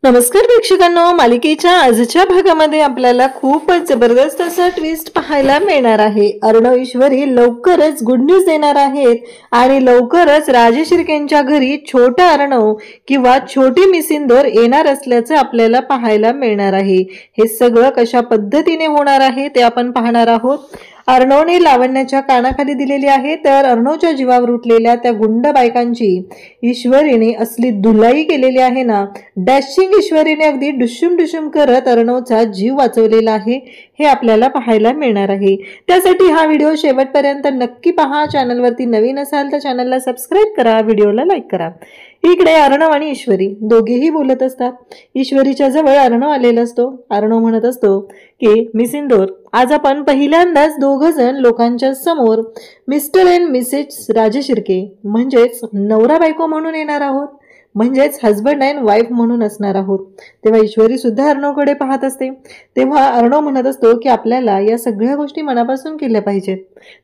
नमस्कार प्रेक्षकांनो, मालिकेच्या आजच्या भागामध्ये आपल्याला खूपच जबरदस्त असा ट्विस्ट पाहायला मिळणार आहे। अर्णव ईश्वरी लवकरच गुड न्यूज देणार आहेत आणि लवकरच राजेश शिर्केंच्या घरी छोटा अर्णव किंवा छोटी मिस इंदोर येणार असल्याचं आपल्याला पाहायला मिळणार आहे। हे सगळं कशा पद्धतीने होणार आहे ते आपण पाहणार आहोत। अर्णवने लावण्याच्या कानाखाली दिलेली आहे, तर अर्णवच्या जीवावर उठलेल्या त्या गुंड बायकांची ईश्वरीने असली धुलाई केलेली आहे ना। डॅशिंग ईश्वरीने अगदी डुशुम डुशुम करत अर्णवचा जीव वाचवलेला आहे, हे आपल्याला पाहायला मिळणार आहे। त्यासाठी हा व्हिडिओ शेवटपर्यंत नक्की पहा। चॅनलवरती नवीन असाल तर चॅनलला सबस्क्राइब करा, व्हिडिओला लाईक करा। इकडे अर्णव आणि ईश्वरी दोघेही बोलत असतात। ईश्वरीच्या जवळ अर्णव आलेला असतो। अर्णव म्हणत असतो की मिस इंदोर, आज आपण पहिल्यांदाच दोघ जण लोकांच्या समोर mister and Mrs Rajesh Shirke म्हणजेच नवरा बायको म्हणून येणार आहोत, म्हणजेच हस्बंड अँड वाईफ म्हणून असणार आहोत। तेव्हा ईश्वरी सुद्धा अर्णवकडे पाहत असते। तेव्हा अर्णव म्हणत असतो की आपल्याला या सगळ्या गोष्टी मनापासून केल्या पाहिजेत।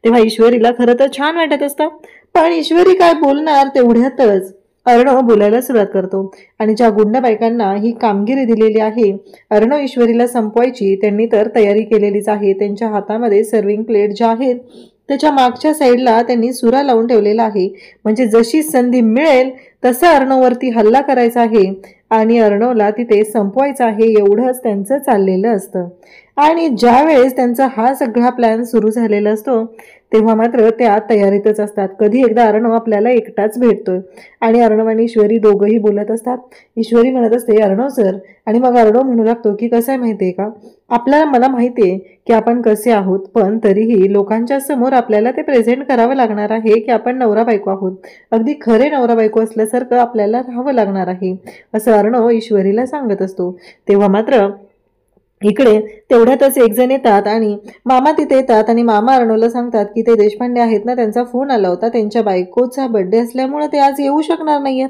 तेव्हा ईश्वरीला खरं तर छान वाटत असतं, पण ईश्वरी काय बोलणार तेवढ्यातच अर्णव बोलायला सुरुवात करतो आणि ज्या गुंड बायकांना ही कामगिरी दिलेली आहे अर्णव ईश्वरीला संपवायची, त्यांनी तर तयारी केलेलीच आहे। त्यांच्या हातामध्ये सर्विंग प्लेट ज्या आहेत त्याच्या मागच्या साईडला त्यांनी सुरा लावून ठेवलेला आहे, म्हणजे जशी संधी मिळेल तसा अर्णववरती हल्ला करायचा आहे आणि अर्णवला तिथे संपवायचं आहे, एवढंच त्यांचं चाललेलं असतं। आणि ज्या वेळेस त्यांचा हा सगळा प्लॅन सुरू झालेला असतो तेव्हा मात्र त्या तयारीतच असतात। कधी एकदा अर्णव आपल्याला एकटाच भेटतोय आणि अर्णव आणि ईश्वरी दोघंही बोलत असतात। ईश्वरी म्हणत असते अर्णव सर, आणि मग अर्णव म्हणू लागतो की कसं आहे माहितीये का, मला माहितीये की आपण कसे आहोत, पण तरीही लोकांच्या समोर आपल्याला ते प्रेझेंट करावं लागणार आहे की आपण नवरा बायको आहोत, अगदी खरे नवरा बायको असल्यासारखं आपल्याला राहावं लागणार आहे, असं अर्णव ईश्वरीला सांगत असतो। तेव्हा मात्र इकडे तेवढ्यातच एक जण येतात आणि मामा तिथे येतात आणि मामा अर्णवला सांगतात की ते देशपांडे आहेत ना, त्यांचा फोन आला होता, त्यांच्या बायकोचा बर्थडे असल्यामुळे ते आज येऊ शकणार नाहीयेत।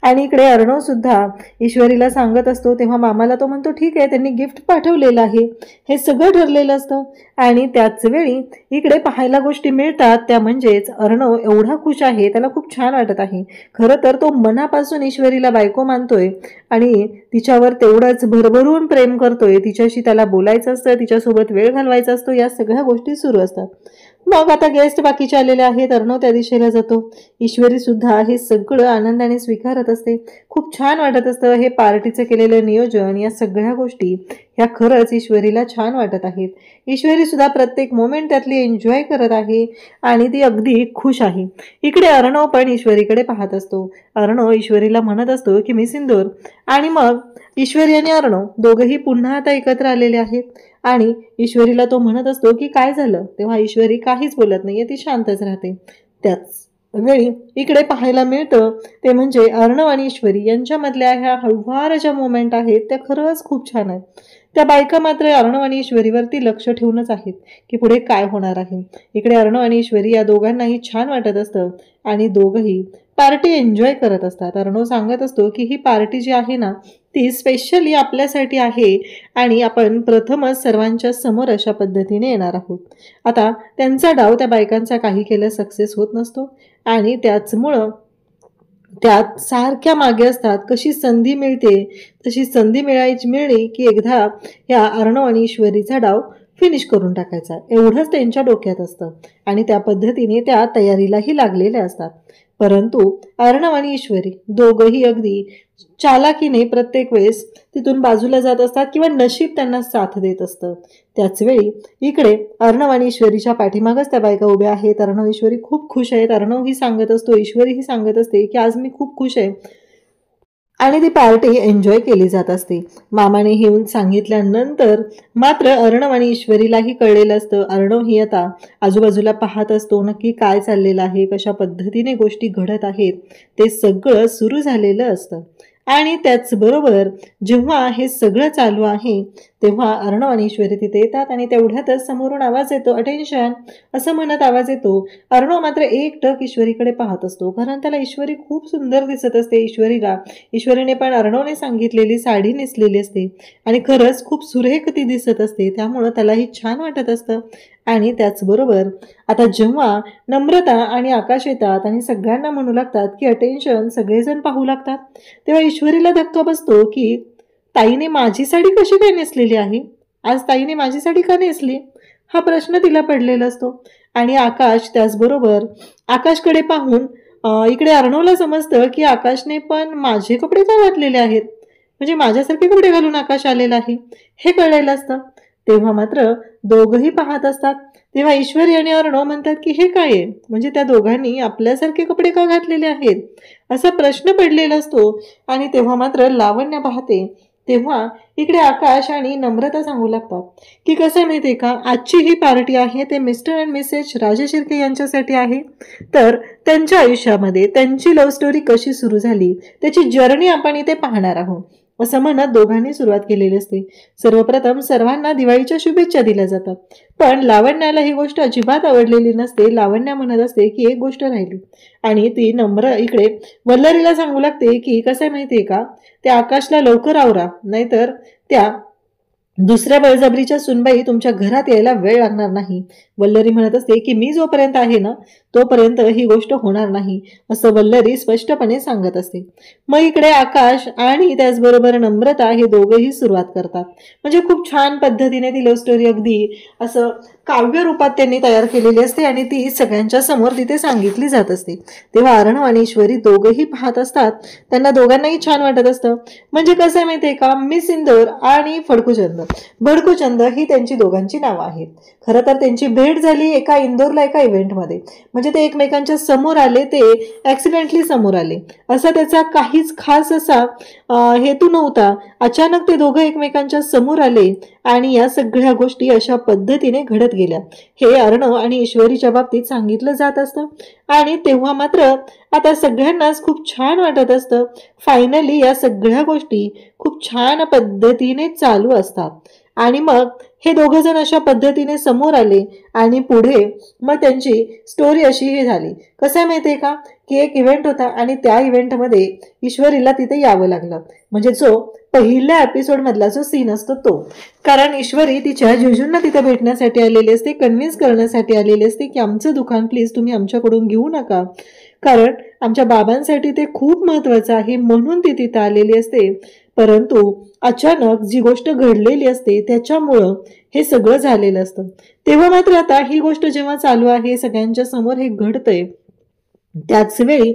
आणि इकडे अर्णव सुद्धा ईश्वरीला सांगत असतो। तेव्हा मामाला तो म्हणतो ठीक आहे, त्यांनी गिफ्ट पाठवलेलं आहे, हे सगळं ठरलेलं असतं। आणि त्याच वेळी इकडे पाहायला गोष्टी मिळतात, त्या म्हणजेच अर्णव एवढा खुश आहे, त्याला खूप छान वाटत आहे। खरं तर तो मनापासून ईश्वरीला बायको मानतोय आणि तिच्यावर तेवढंच भरभरून प्रेम करतोय, तिच्याशी त्याला बोलायचं असतं, तिच्यासोबत वेळ घालवायचा असतो, या सगळ्या गोष्टी सुरू असतात। मग आता गेस्ट बाकीचे आलेले आहेत, अर्णव त्या दिशेला जातो। ईश्वरी सुद्धा हे सगळं आनंदाने स्वीकारत असते। खूप छान वाटत असतं हे पार्टीचं केलेलं नियोजन, या सगळ्या गोष्टी ह्या खरंच ईश्वरीला छान वाटत आहेत। ईश्वरी सुद्धा प्रत्येक मोमेंट त्यातली एन्जॉय करत आहे आणि ती अगदी खुश आहे। इकडे अर्णव पण ईश्वरीकडे पाहत असतो। अर्णव ईश्वरीला म्हणत असतो की मिस इंदोर, आणि मग ईश्वरी आणि अर्णव दोघंही पुन्हा आता एकत्र आलेले आहेत आणि ईश्वरीला तो म्हणत असतो की काय झालं। तेव्हा ईश्वरी काहीच बोलत नाहीये, ती शांतच राहते। त्याच वेळी इकडे पाहायला मिळतं ते म्हणजे अर्णव आणि ईश्वरी यांच्यामधल्या ह्या हळूवार ज्या मोमेंट आहेत त्या खरंच खूप छान आहेत। त्या बायका मात्र अर्णव आणि ईश्वरीवरती लक्ष ठेवूनच आहेत की पुढे काय होणार आहे। इकडे अर्णव आणि ईश्वरी या दोघांनाही छान वाटत असतं आणि दोघंही पार्टी एन्जॉय करत असतात। अर्णव सांगत असतो की ही पार्टी जी आहे ना ती स्पेशली आपल्यासाठी आहे आणि आपण प्रथमच सर्वांच्या समोर अशा पद्धतीने येणार आहोत। आता त्यांचा डाव त्या बायकांचा काही केलं सक्सेस होत नसतो आणि त्याचमुळं त्यात सारख्या मागे असतात। कशी संधी मिळते तशी संधी मिळली की एकदा या अर्णव आणि ईश्वरीचा डाव फिनिश करून टाकायचा, एवढंच त्यांच्या डोक्यात असतं आणि त्या पद्धतीने त्या तयारीलाही लागलेल्या असतात। परंतु अर्णव आणि ईश्वरी दोघंही अगदी चालाकीने प्रत्येक वेळेस तिथून बाजूला जात असतात किंवा नशीब त्यांना साथ देत असतं। त्याच वेळी इकडे अर्णव आणि ईश्वरीच्या पाठीमागच त्या बायका उभ्या आहेत। अर्णव ईश्वरी खूप खुश आहेत। अर्णव ही सांगत असतो, ईश्वरी ही सांगत असते की आज मी खूप खुश आहे आणि ती पार्टी एन्जॉय केली जात असते। मामाने येऊन सांगितल्यानंतर मात्र अर्णव आणि ईश्वरीलाही कळलेलं असतं। अर्णव ही आता आजूबाजूला पाहत असतो नक्की काय चाललेलं आहे, कशा पद्धतीने गोष्टी घडत आहेत, ते सगळं सुरू झालेलं असतं। आणि त्याचबरोबर जेव्हा हे सगळं चालू आहे तेव्हा अर्णव आणि ईश्वरी तिथे येतात आणि तेवढ्यातच समोरून आवाज येतो, अटेन्शन असं म्हणत आवाज येतो। अर्णव मात्र एकटक ईश्वरीकडे पाहत असतो, कारण त्याला ईश्वरी खूप सुंदर दिसत असते। ईश्वरीने पण अर्णवने सांगितलेली साडी नेसलेली असते आणि खरंच खूप सुरेख ती दिसत असते, त्यामुळं त्यालाही छान वाटत असतं। आणि त्याचबरोबर आता जेव्हा नम्रता आणि आकाश येतात आणि सगळ्यांना म्हणू लागतात की अटेन्शन, सगळेजण पाहू लागतात, तेव्हा ईश्वरीला धक्का बसतो की ताईने माझी साडी कशी काय नेसलेली आहे, आज ताईने माझी साडी का नेसली, हा प्रश्न तिला पडलेला असतो. आणि आकाश त्याचबरोबर आकाशकडे पाहून इकडे अर्णवला समजतं की आकाशने पण माझे कपडे का घातलेले आहेत, म्हणजे माझ्यासारखे कपडे घालून आकाश आलेला आहे हे कळलेलं असतं. तेव्हा मात्र दोघंही पाहत असतात. तेव्हा ईश्वरी आणि अर्णव म्हणतात की हे काय आहे, म्हणजे त्या दोघांनी आपल्यासारखे कपडे का घातलेले आहेत असा प्रश्न पडलेला असतो. आणि तेव्हा मात्र लावण्य पाहते. तेव्हा इकडे आकाश आणि नम्रता सांगू लागतात की कसं माहितीये का, आजची ही पार्टी आहे ते mister and Mrs Rajesh Shirke यांच्यासाठी आहे. तर त्यांच्या आयुष्यामध्ये त्यांची लव्ह स्टोरी कशी सुरू झाली त्याची जर्नी आपण इथे पाहणार आहोत असं म्हणत दोघांनी सुरुवात केलेली असते. सर्वप्रथम सर्वांना दिवाळीच्या शुभेच्छा दिल्या जातात. पण लावण्याला ही गोष्ट अजिबात आवडलेली नसते. लावण्य म्हणत असते की एक गोष्ट राहिली आणि ती नम्र इकडे वल्लरीला सांगू लागते की कसं आहे माहितीये का, त्या आकाशला लवकर आवरा, नाहीतर त्या दुसऱ्या बळजबरीच्या सुनबाई तुमच्या घरात यायला वेळ लागणार नाही. वल्लरी म्हणत असते की मी जोपर्यंत आहे ना तोपर्यंत ही गोष्ट होणार नाही असं वल्लरी स्पष्टपणे सांगत असते. मग इकडे आकाश आणि त्याचबरोबर नम्रता हे दोघेही सुरुवात करतात. म्हणजे खूप छान पद्धतीने ती लव्ह स्टोरी अगदी असं काव्य रूपात त्यांनी तयार केलेली असते आणि ती सगळ्यांच्या समोर तिथे सांगितली जात असते. तेव्हा अर्णव आणि ईश्वरी दोघेही पाहत असतात. त्यांना दोघांनाही छान वाटत असतं. म्हणजे कसं आहे माहितीये का, मिस इंदोर आणि भडकूचंद ही त्यांची दोघांची नावं आहेत. खरं तर त्यांची भेट झाली एका इंदोरला एका इव्हेंटमध्ये. म्हणजे ते एकमेकांच्या समोर आले, ते ऍक्सिडेंटली समोर आले, असा त्याचा काहीच खास असा हेतू नव्हता. अचानक ते दोघं एकमेकांच्या समोर आले आणि या सगळ्या गोष्टी अशा पद्धतीने घडत गेल्या. हे अर्णव आणि ईश्वरीच्या बाबतीत सांगितलं जात असतं. आणि तेव्हा मात्र आता सगळ्यांनाच खूप छान वाटत असतं. फायनली या सगळ्या गोष्टी खूप छान पद्धतीने चालू असतात. आणि मग हे दोघं जण अशा पद्धतीने समोर आले आणि पुढे मग त्यांची स्टोरी अशी ही झाली. कसं आहे माहितीये का, की एक इव्हेंट होता आणि त्या इव्हेंटमध्ये ईश्वरीला तिथे यावं लागलं. म्हणजे जो पहिल्या एपिसोड मधला जो सीन असतो तो, कारण ईश्वरी तिच्या जिजूंना तिथे भेटण्यासाठी आलेली असते, कन्व्हिन्स करण्यासाठी आलेली असते की आमचं दुकान प्लीज तुम्ही आमच्याकडून घेऊ नका, कारण आमच्या बाबांसाठी ते खूप महत्वाचं आहे, म्हणून ती तिथे आलेली असते. परंतु अचानक जी गोष्ट घडलेली असते त्याच्यामुळं हे सगळं झालेलं असतं. तेव्हा मात्र आता ही गोष्ट जेव्हा चालू आहे सगळ्यांच्या समोर हे घडतंय, त्याच वेळी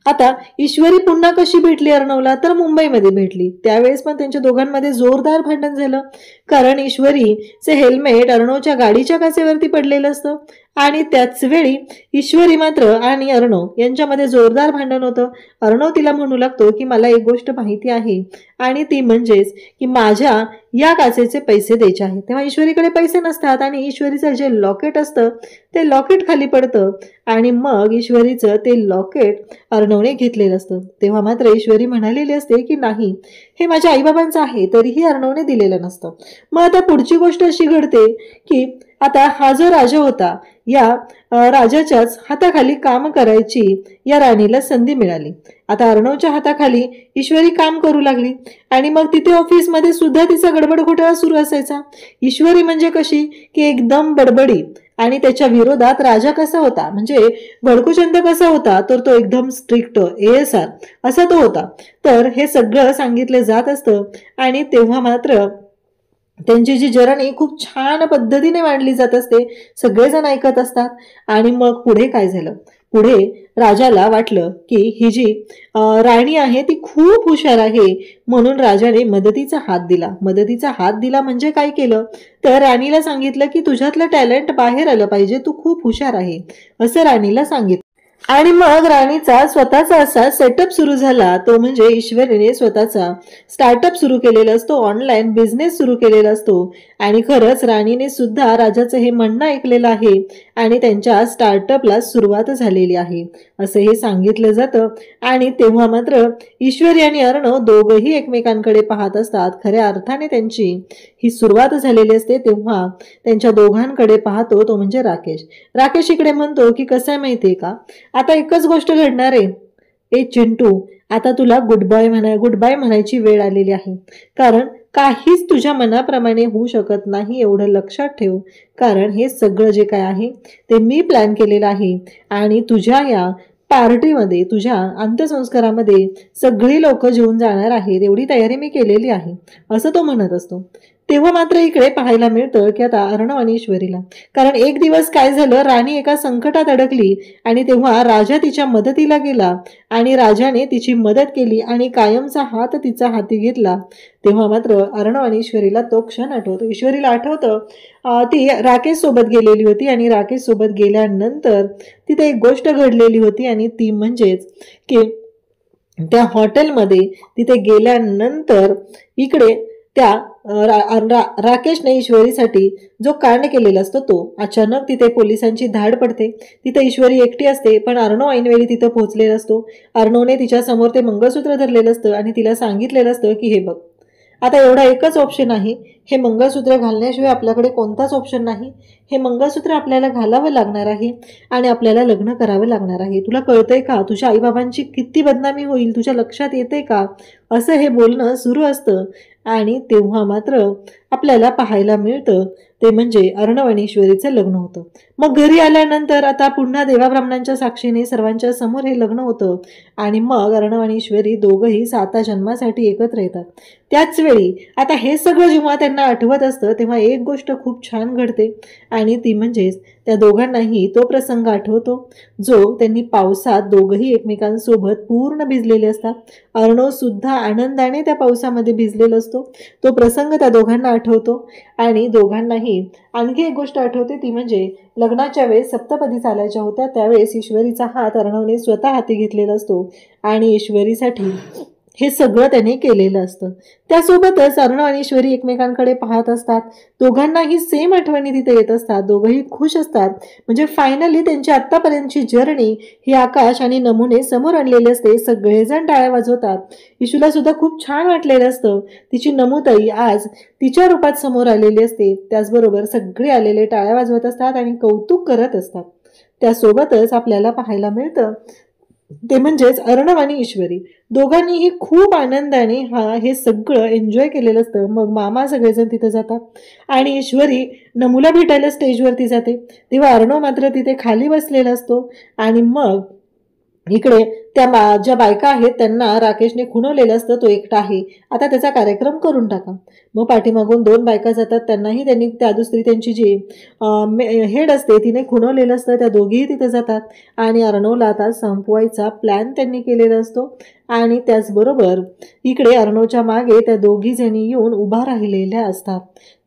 आता ईश्वरी पुन्हा कशी भेटली अर्णवला, तर मुंबईमध्ये भेटली. त्यावेळेस पण त्यांच्या दोघांमध्ये जोरदार भांडण झालं, कारण ईश्वरीचे हेल्मेट अर्णवच्या गाडीच्या काचेवरती पडलेलं असतं. आणि त्याच वेळी ईश्वरी मात्र आणि अर्णव यांच्यामध्ये जोरदार भांडण होतं. अर्णव तिला म्हणू लागतो की मला एक गोष्ट माहिती आहे आणि ती म्हणजेच की माझ्या या काचेचे पैसे द्यायचे आहेत. तेव्हा ईश्वरीकडे पैसे नसतात आणि ईश्वरीचं जे लॉकेट असतं ते लॉकेट खाली पडतं आणि मग ईश्वरीचं ते लॉकेट अर्णवने घेतलेलं असतं. तेव्हा मात्र ईश्वरी म्हणालेली असते की नाही, हे माझ्या आईबाबांचं आहे, तरीही अर्णवने दिलेलं नसतं. मग आता पुढची गोष्ट अशी घडते की आता हा जो राजा होता, या राजाच्याच हाताखाली काम करायची या राणीला संधी मिळाली. आता अर्णवच्या हाताखाली ईश्वरी काम करू लागली आणि मग तिथे ऑफिसमध्ये सुद्धा तिचा गडबड घोटाळा सुरू असायचा. ईश्वरी म्हणजे कशी की एकदम बडबडी, आणि त्याच्या विरोधात राजा कसा होता, म्हणजे भडकूचंद कसा होता, तर तो एकदम स्ट्रिक्ट ASR असा तो होता. तर हे सगळं सांगितलं जात असतं आणि तेव्हा मात्र त्यांची जी जर्नी खूप छान पद्धतीने मांडली जात असते. सगळेजण ऐकत असतात. आणि मग पुढे काय झालं, पुढे राजाला वाटलं की ही जी राणी आहे ती खूप हुशार आहे, म्हणून राजाने मदतीचा हात दिला म्हणजे काय केलं, तर राणीला सांगितलं की तुझ्यातलं टॅलेंट बाहेर आलं पाहिजे, तू खूप हुशार आहे असं राणीला सांगितलं. आणि मग राणीचा स्वतःचा असा सेटअप सुरू झाला, तो म्हणजे ईश्वरीने स्वतःचा स्टार्टअप सुरू केलेला असतो, ऑनलाईन बिझनेस सुरू केलेला असतो. आणि खरंच राणीने सुद्धा राजाचं हे म्हणणं ऐकलेलं आहे आणि त्यांच्या स्टार्टअपला सुरुवात झालेली आहे असं हे सांगितलं जातं. आणि तेव्हा मात्र ईश्वरी आणि अर्णव दोघंही एकमेकांकडे पाहत असतात. खऱ्या अर्थाने त्यांची ही सुरुवात झालेली असते. तेव्हा त्यांच्या दोघांकडे पाहतो तो म्हणजे राकेश इकडे म्हणतो की कसं आहे माहितीये का, आता एकच गोष्ट घडणार आहे, ए चिंटू, आता तुला गुड बाय म्हणायची वेळ आलेली आहे, कारण काहीच तुझ्या मनाप्रमाणे होऊ शकत नाही, एवढं लक्षात ठेव. कारण हे सगळं जे काय आहे ते मी प्लॅन केलेलं आहे आणि तुझ्या या पार्टीमध्ये, तुझ्या अंत्यसंस्कारामध्ये सगळी लोक जेवून जाणार आहेत, एवढी तयारी मी केलेली आहे, असं तो म्हणत असतो. तेव्हा मात्र इकडे पाहायला मिळतं की आता अर्णव आणि ईश्वरीला, कारण एक दिवस काय झालं, राणी एका संकटात अडकली आणि तेव्हा राजा तिच्या मदतीला गेला आणि राजाने तिची मदत केली आणि कायमचा हात तिचा हाती घेतला. तेव्हा मात्र अर्णव आणि ईश्वरीला तो क्षण आठवतो. ईश्वरीला आठवतं ती राकेश सोबत गेलेली होती आणि राकेश सोबत गेल्यानंतर तिथे एक गोष्ट घडलेली होती आणि ती म्हणजेच की त्या हॉटेलमध्ये तिथे गेल्यानंतर इकडे त्या राकेशने ईश्वरीसाठी जो कांड केलेला असतो तो अचानक तिथे पोलिसांची धाड पडते. तिथे ईश्वरी एकटी असते, पण अर्णव ऐनवेळी तिथं पोहोचलेला असतो. अर्णवने तिच्या समोर ते मंगळसूत्र धरलेलं असतं आणि तिला सांगितलेलं असतं की हे बघ, आता एवढा एकच ऑप्शन आहे, हे मंगळसूत्र घालण्याशिवाय आपल्याकडे कोणताच ऑप्शन नाही. हे मंगळसूत्र आपल्याला घालावं लागणार आहे आणि आपल्याला लग्न करावं लागणार आहे. तुला कळतंय का, तुझ्या आईबाबांची किती बदनामी होईल, तुझ्या लक्षात येते का, असं हे बोलणं सुरू असतं. आणि तेव्हा मात्र आपल्याला पाहायला मिळतं ते म्हणजे अर्णव आणि ईश्वरीचं लग्न होतं. मग घरी आल्यानंतर आता पुन्हा देवाब्राह्मणांच्या साक्षीने सर्वांच्या समोर हे लग्न होतं आणि मग अर्णव आणि ईश्वरी दोघंही 7 जन्मासाठी एकत्र येतात. त्याच वेळी आता हे सगळं जेव्हा त्यांना आठवत असतं तेव्हा एक गोष्ट खूप छान घडते आणि ती म्हणजेच त्या दोघांनाही तो प्रसंग आठवतो जो त्यांनी पावसात दोघंही एकमेकांसोबत पूर्ण भिजलेले असतात. अर्णव सुद्धा आनंदाने त्या पावसामध्ये भिजलेला असतो. तो प्रसंग त्या दोघांना आठवतो आणि दोघांनाही आणखी एक गोष्ट आठवते, ती म्हणजे लग्नाच्या वेळेस सप्तपदी चालायच्या होत्या, त्यावेळेस ईश्वरीचा हात अर्णवने स्वतः हाती घेतलेला असतो आणि ईश्वरीसाठी हे सगळं त्याने केलेलं असतं. त्यासोबतच अर्णव आणि ईश्वरी एकमेकांकडे पाहत असतात. दोघांनाही सेम आठवणी तिथे येत असतात. दोघंही खुश असतात. म्हणजे फायनली त्यांची आत्तापर्यंतची जर्नी ही आकाश आणि नमुने समोर आणलेले असते. सगळेजण टाळ्या वाजवतात. ईशूला सुद्धा खूप छान वाटलेलं असतं. तिची नमुताई आज तिच्या रूपात समोर आलेली असते. त्याचबरोबर सगळे आलेले टाळ्या वाजवत असतात आणि कौतुक करत असतात. त्यासोबतच आपल्याला पाहायला मिळतं ते म्हणजेच अर्णव आणि ईश्वरी दोघांनीही खूप आनंदाने हे सगळं एन्जॉय केलेलं असतं. मग मामा सगळेजण तिथे जातात आणि ईश्वरी नमुला भेटायला स्टेजवरती जाते. तेव्हा अर्णव मात्र तिथे खाली बसलेला असतो आणि मग इकडे त्या ज्या बायका आहेत त्यांना राकेशने खुणवलेलं असतं, तो एकटा आहे, आता त्याचा कार्यक्रम करून टाका. मग पाठीमागून 2 बायका जातात, त्यांनाही त्यांनी त्या दुसरी त्यांची जी हेड असते तिने खुणवलेलं असतं. त्या दोघीही तिथे जातात आणि अर्णवला आता संपवायचा प्लॅन त्यांनी केलेला असतो. आणि त्याचबरोबर इकडे अर्णवच्या मागे त्या दोघी जणी येऊन उभा राहिलेल्या असतात.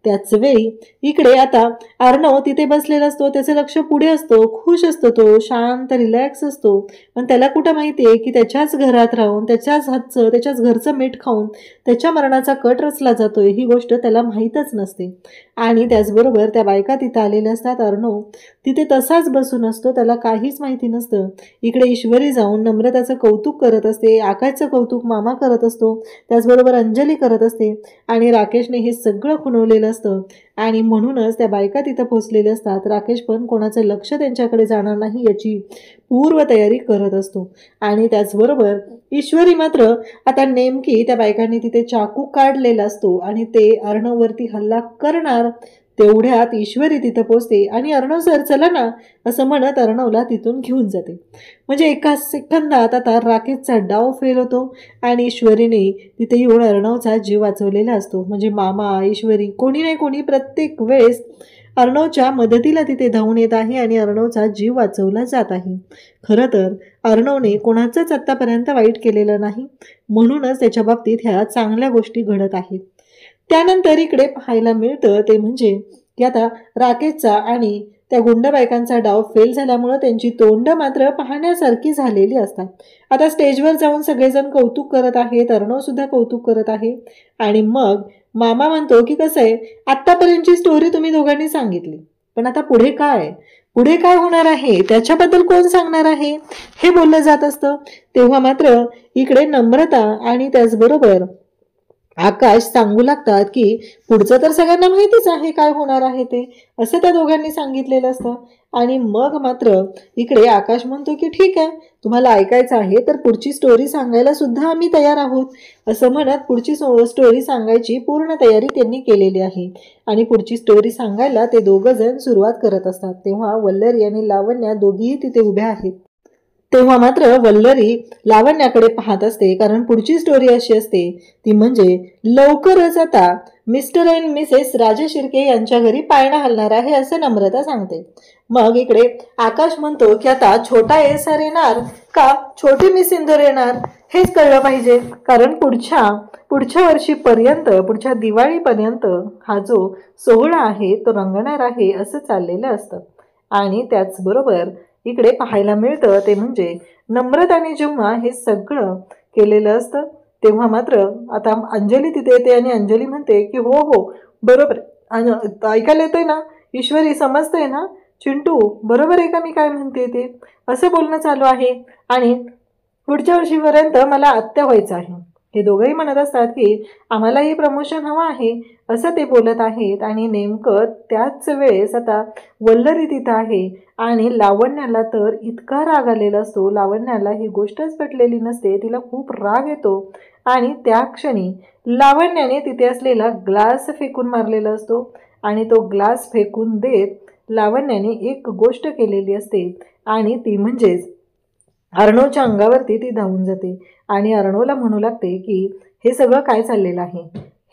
त्याच वेळी इकडे आता अर्णव तिथे बसलेला असतो. त्याचं लक्ष पुढे असतो. खुश असतो, तो शांत रिलॅक्स असतो. पण त्याला कुठं माहिती आहे की त्याच्याच घरात राहून त्याच्याच हातचं त्याच्याच घरचं मीठ खाऊन त्याच्या मरणाचा कट रचला जातोय ही गोष्ट त्याला माहीतच नसते. आणि त्याचबरोबर त्या बायका तिथं आलेल्या असतात. अर्णव तिथे तसाच बसून असतो, त्याला काहीच माहिती नसतं. इकडे ईश्वरी जाऊन नम्रताचं कौतुक करत असते. आकाशचं कौतुक मामा करत असतो. त्याचबरोबर अंजली करत असते आणि राकेशने हे सगळं खुणवलेलं असतं. आणि म्हणूनच त्या बायका तिथं पोहोचलेल्या असतात. राकेश पण कोणाचं लक्ष त्यांच्याकडे जाणार नाही याची पूर्वतयारी करत असतो. आणि त्याचबरोबर ईश्वरी मात्र आता नेमकी त्या बायकांनी तिथे चाकू काढलेला असतो आणि ते अर्णववरती हल्ला करणार. तेवढ्यात ईश्वरी तिथं पोचते आणि अर्णव सर चला ना असं म्हणत अर्णवला तिथून घेऊन जाते. म्हणजे एका सेकंदात आता राकेशचा डाव फेल होतो आणि ईश्वरीने तिथे येऊन अर्णवचा जीव वाचवलेला असतो. म्हणजे मामा ईश्वरी कोणी नाही कोणी प्रत्येक वेळेस अर्णवच्या मदतीला तिथे धावून येत आहे आणि अर्णवचा जीव वाचवला जात आहे. खरं तर अर्णवने कोणाचंच आत्तापर्यंत वाईट केलेलं नाही, म्हणूनच त्याच्या बाबतीत ह्या चांगल्या गोष्टी घडत आहेत. त्यानंतर इकडे पाहायला मिळतं ते म्हणजे की आता राकेशचा आणि त्या गुंड बायकांचा डाव फेल झाल्यामुळं त्यांची तोंड मात्र पाहण्यासारखी झालेली असतात. आता स्टेजवर जाऊन सगळेजण कौतुक करत आहेत. अर्णव सुद्धा कौतुक करत आहे. आणि मग मामा म्हणतो की कसं आहे, आत्तापर्यंतची स्टोरी तुम्ही दोघांनी सांगितली, पण आता पुढे काय होणार आहे त्याच्याबद्दल कोण सांगणार आहे हे बोललं जात असतं. तेव्हा मात्र इकडे नम्रता आणि त्याचबरोबर आकाश सांगू लागतात की पुढचं तर सगळ्यांना माहितीच आहे काय होणार आहे ते, असं त्या दोघांनी सांगितलेलं असतं. आणि मग मात्र इकडे आकाश म्हणतो की ठीक आहे, तुम्हाला ऐकायचं आहे तर पुढची स्टोरी सांगायला सुद्धा आम्ही तयार आहोत, असं म्हणत पुढची स्टोरी सांगायची पूर्ण तयारी त्यांनी केलेली आहे. आणि पुढची स्टोरी सांगायला ते दोघं जण सुरुवात करत असतात. तेव्हा वल्लरी आणि लावण्या दोघीही तिथे उभ्या आहेत. तेव्हा मात्र वल्लरी लावण्याकडे पाहत असते, कारण पुढची स्टोरी अशी असते ती म्हणजे लवकरच आता मिस्टर अँड मिसेस राजे शिर्के यांच्या घरी पाळणा हलणार आहे असं नम्रता सांगते. मग इकडे आकाश म्हणतो की आता छोटा एसआर येणार का छोटी मिस इंदोर येणार हेच कळलं पाहिजे, कारण पुढच्या वर्षीपर्यंत पुढच्या दिवाळीपर्यंत हा जो सोहळा आहे तो रंगणार आहे असं चाललेलं असतं. आणि त्याचबरोबर इकडे पाहायला मिळतं ते म्हणजे नम्रताने जेव्हा हे सगळं केलेलं असतं तेव्हा मात्र आता अंजली तिथे येते आणि अंजली म्हणते की हो हो बरोबर ऐकायला येतंय ना, ईश्वरी समजतंय ना, चिंटू बरोबर आहे का मी काय म्हणते ते, असं बोलणं चालू आहे. आणि पुढच्या वर्षीपर्यंत मला आत्या व्हायचं आहे. हे दोघंही म्हणत असतात की आम्हालाही प्रमोशन हवं आहे असं ते बोलत आहेत. आणि नेमकं त्याच वेळेस आता वल्लरी तिथं आहे आणि लावण्याला तर इतका राग आलेला असतो. लावण्याला ही गोष्टच पटलेली नसते, तिला खूप राग येतो आणि त्या क्षणी लावण्याने तिथे असलेला ग्लास फेकून मारलेला असतो आणि तो ग्लास फेकून देत लावण्याने एक गोष्ट केलेली असते आणि ती म्हणजेच अर्णवच्या अंगावरती ती धावून जाते आणि अर्णवला म्हणू लागते की हे सगळं काय चाललेलं आहे,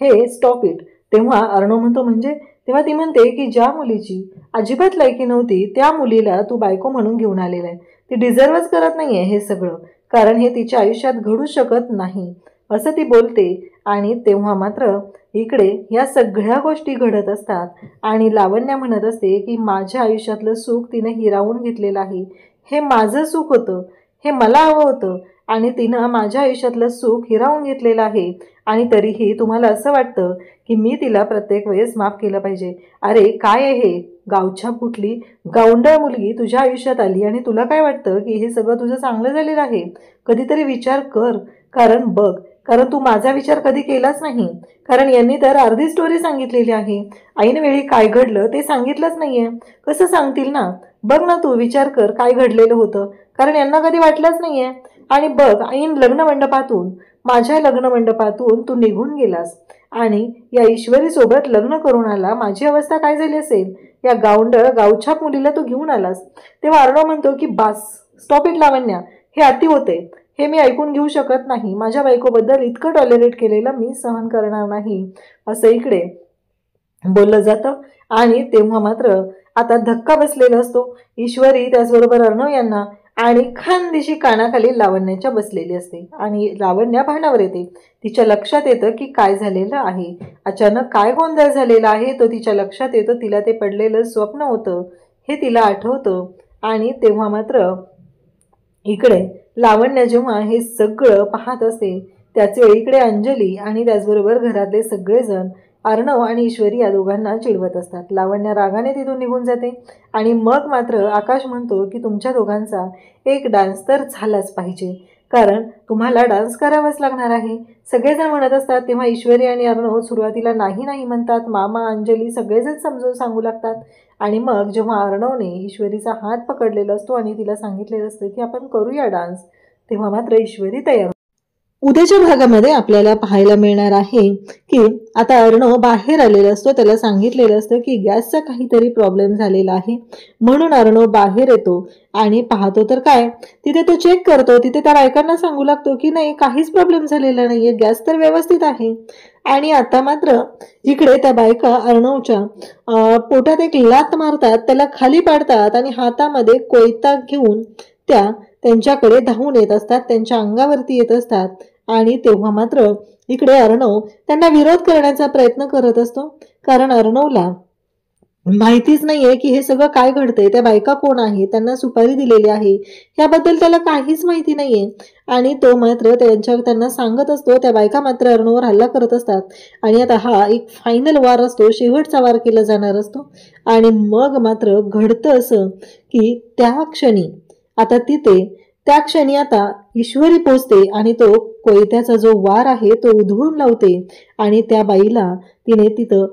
हे स्टॉप इट. तेव्हा अर्णव म्हणतो म्हणजे, तेव्हा ती म्हणते की ज्या मुलीची अजिबात लायकी नव्हती त्या मुलीला तू बायको म्हणून घेऊन आलेला आहे, ती डिझर्वच करत नाही आहे हे सगळं, कारण हे तिच्या आयुष्यात घडू शकत नाही असं ती बोलते. आणि तेव्हा मात्र इकडे या सगळ्या गोष्टी घडत असतात आणि लावण्या म्हणत असते की माझ्या आयुष्यातलं सुख तिने हिरावून घेतलेलं आहे, हे माझं सुख होतं, हे मला हवं होतं आणि तिनं माझ्या आयुष्यातलं सुख हिरावून घेतलेलं आहे आणि तरीही तुम्हाला असं वाटतं की मी तिला प्रत्येक वेळेस माफ केलं पाहिजे. अरे काय आहे हे, गावच्या कुठली गावंढळ मुलगी तुझ्या आयुष्यात आली आणि तुला काय वाटतं की हे सगळं तुझं चांगलं झालेलं आहे? कधीतरी विचार कर, कारण तू माझा विचार कधी केलाच नाही, कारण यांनी तर अर्धी स्टोरी सांगितलेली आहे, ऐनवेळी काय घडलं ते सांगितलंच नाहीये. कसं सांगतील ना, बघ ना तू विचार कर काय घडलेलं होतं, कारण यांना कधी वाटलंच नाहीये. आणि बघ ऐन माझ्या लग्न मंडपातून तू निघून गेलास आणि या ईश्वरीसोबत लग्न करून आला, माझी अवस्था काय झाली असेल, या गावच्या मुलीला तू घेऊन आलास. तेव्हा अर्णव म्हणतो की बास, स्टॉप इट लावण्या, हे अति होते, हे मी ऐकून घेऊ शकत नाही, माझ्या बायकोबद्दल इतकं टॉलरेट केलेलं मी सहन करणार नाही असं इकडे बोललं जातं. आणि तेव्हा मात्र आता धक्का बसलेला असतो. ईश्वरी त्याचबरोबर अर्णव यांना आणि खानदिशी कानाखाली लावण्याच्या बसलेली असते आणि लावण्या भानावर येते. तिच्या लक्षात येतं की काय झालेलं आहे, अचानक काय गोंधळ झालेला आहे तो तिच्या लक्षात येतो. तिला ते पडलेलं स्वप्न होतं हे तिला आठवतं. आणि तेव्हा मात्र इकडे लावण्य जेव्हा हे सगळं पाहत असते त्याच वेळी इकडे अंजली आणि त्याचबरोबर घरातले सगळेजण अर्णव आणि ईश्वरी या दोघांना चिडवत असतात. लावण्य रागाने तिथून निघून जाते आणि मग मात्र आकाश म्हणतो की तुमच्या दोघांचा एक डान्स तर झालाच पाहिजे, कारण तुम्हाला डान्स करावाच लागणार आहे. सगळेजण म्हणत असतात. तेव्हा ईश्वरी आणि अर्णव सुरुवातीला नाही नाही म्हणतात. मामा अंजली सगळेजण समजून सांगू लागतात. आणि मग जेव्हा अर्णवने ईश्वरीचा हात पकडलेला असतो आणि तिला सांगितलेलं असतं की आपण करूया डान्स, तेव्हा मात्र ईश्वरी तयार. उद्याच्या भागामध्ये आपल्याला पाहायला मिळणार आहे की आता अर्णव बाहेर आलेला असतो, त्याला सांगितलेलं असतं की गॅसचा काहीतरी प्रॉब्लेम झालेला आहे, म्हणून अर्णव बाहेर येतो आणि पाहतो तर काय, तिथे तो चेक करतो. तिथे त्या बायकांना सांगू लागतो की नाही काहीच प्रॉब्लेम झालेला नाहीये, गॅस तर व्यवस्थित आहे. आणि आता मात्र इकडे त्या बायका अर्णवच्या पोटात एक लात मारतात, त्याला खाली पाडतात आणि हातामध्ये कोयता घेऊन त्यांच्याकडे धावून येत असतात, त्यांच्या अंगावरती येत असतात. आणि तेव्हा मात्र इकडे अर्णव त्यांना विरोध करण्याचा प्रयत्न करत असतो, कारण अर्णवला माहितीच नाहीये की हे सगळं काय घडतंय, त्या बायका कोण आहे, त्यांना सुपारी दिलेली आहे याबद्दल त्याला काहीच माहिती नाहीये. आणि तो मात्र त्यांना सांगत असतो. त्या बायका मात्र अर्णववर हल्ला करत असतात आणि आता हा एक फायनल वार असतो, शेवटचा वार केला जाणार असतो. आणि मग मात्र घडतं असं की त्या क्षणी आता ईश्वरी पोचते आणि तो कोयत्याचा जो वार आहे तो उधळून लावते आणि त्या बाईला तिने तिथं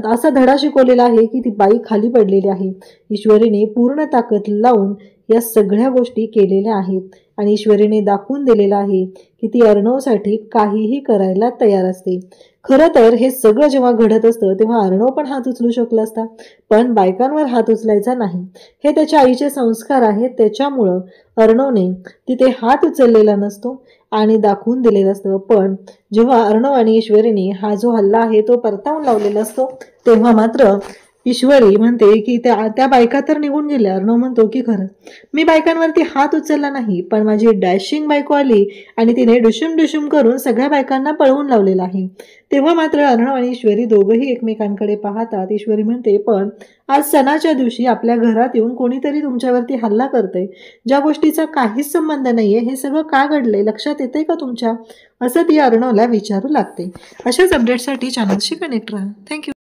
असा धडा शिकवलेला आहे की ती बाई खाली पडलेली आहे. ईश्वरीने पूर्ण ताकद लावून या सगळ्या गोष्टी केलेल्या आहेत आणि ईश्वरीने दाखवून दिलेलं आहे की ती अर्णवसाठी काहीही करायला तयार असते. खरं तर हे सगळं जेव्हा घडत असतं तेव्हा अर्णव पण हात उचलू शकला असता, पण बायकांवर हात उचलायचा नाही. हे त्याच्या आईचे संस्कार आहेत, त्याच्यामुळं अर्णवने तिथे हात उचललेला नसतो आणि दाखवून दिलेलं असतं. पण जेव्हा अर्णव आणि ईश्वरीने हा जो हल्ला आहे तो परतावून लावलेला असतो तेव्हा मात्र ईश्वरी म्हणते की त्या बायका तर निघून गेल्या. अर्णव म्हणतो की खरं मी बायकांवरती हात उचलला नाही, पण माझी डॅशिंग बायको आली आणि तिने डुशुम डुशुम करून सगळ्या बायकांना पळवून लावलेलं आहे. तेव्हा मात्र अर्णव आणि ईश्वरी दोघंही एकमेकांकडे पाहतात. ईश्वरी म्हणते पण आज सणाच्या दिवशी आपल्या घरात येऊन कोणीतरी तुमच्यावरती हल्ला करतंय, ज्या गोष्टीचा काहीच संबंध नाहीये, हे सगळं का घडलंय, लक्षात येते का तुमच्या, असं ती अर्णवला विचारू लागते. अशाच अपडेटसाठी चॅनलशी कनेक्ट राहा. थँक्यू.